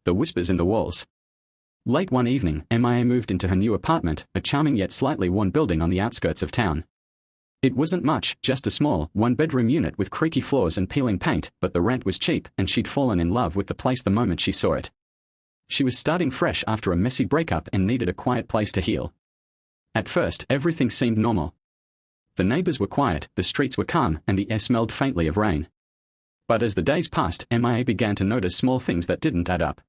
The whispers in the walls. Late one evening, MIA moved into her new apartment, a charming yet slightly worn building on the outskirts of town. It wasn't much, just a small, one-bedroom unit with creaky floors and peeling paint, but the rent was cheap, and she'd fallen in love with the place the moment she saw it. She was starting fresh after a messy breakup and needed a quiet place to heal. At first, everything seemed normal. The neighbors were quiet, the streets were calm, and the air smelled faintly of rain. But as the days passed, MIA began to notice small things that didn't add up.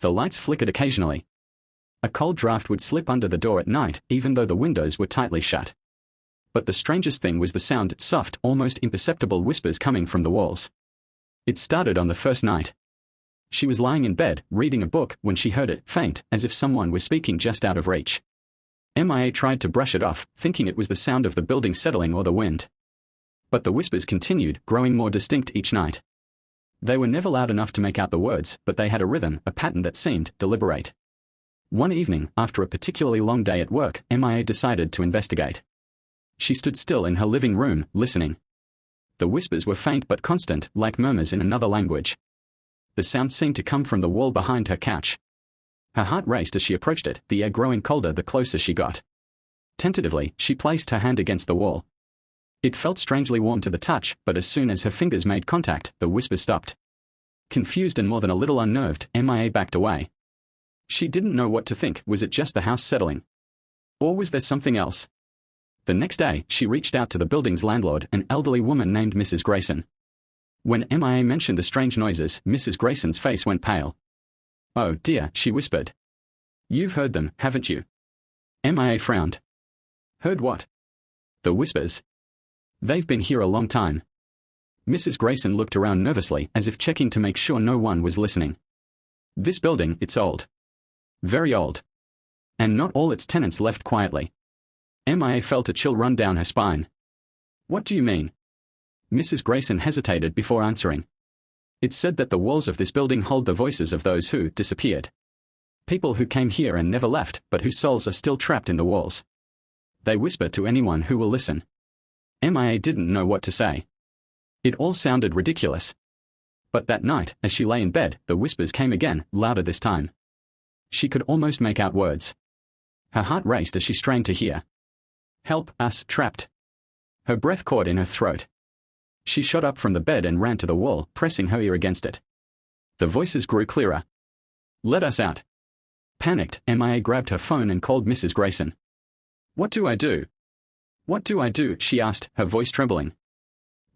The lights flickered occasionally. A cold draft would slip under the door at night, even though the windows were tightly shut. But the strangest thing was the sound, soft, almost imperceptible whispers coming from the walls. It started on the first night. She was lying in bed, reading a book, when she heard it, faint, as if someone were speaking just out of reach. MIA tried to brush it off, thinking it was the sound of the building settling or the wind. But the whispers continued, growing more distinct each night. They were never loud enough to make out the words, but they had a rhythm, a pattern that seemed deliberate. One evening, after a particularly long day at work, MIA decided to investigate. She stood still in her living room, listening. The whispers were faint but constant, like murmurs in another language. The sound seemed to come from the wall behind her couch. Her heart raced as she approached it, the air growing colder the closer she got. Tentatively, she placed her hand against the wall. It felt strangely warm to the touch, but as soon as her fingers made contact, the whispers stopped. Confused and more than a little unnerved, MIA backed away. She didn't know what to think. Was it just the house settling? Or was there something else? The next day, she reached out to the building's landlord, an elderly woman named Mrs. Grayson. When MIA mentioned the strange noises, Mrs. Grayson's face went pale. "Oh dear," she whispered. "You've heard them, haven't you?" MIA frowned. "Heard what?" "The whispers. They've been here a long time." Mrs. Grayson looked around nervously, as if checking to make sure no one was listening. "This building, it's old. Very old. And not all its tenants left quietly." MIA felt a chill run down her spine. "What do you mean?" Mrs. Grayson hesitated before answering. "It's said that the walls of this building hold the voices of those who disappeared. People who came here and never left, but whose souls are still trapped in the walls. They whisper to anyone who will listen." MIA didn't know what to say. It all sounded ridiculous. But that night, as she lay in bed, the whispers came again, louder this time. She could almost make out words. Her heart raced as she strained to hear. "Help us, trapped." Her breath caught in her throat. She shot up from the bed and ran to the wall, pressing her ear against it. The voices grew clearer. "Let us out." Panicked, MIA grabbed her phone and called Mrs. Grayson. "What do I do? What do I do?" she asked, her voice trembling.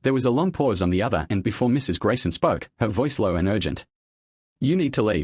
There was a long pause on the other end before Mrs. Grayson spoke, her voice low and urgent. "You need to leave.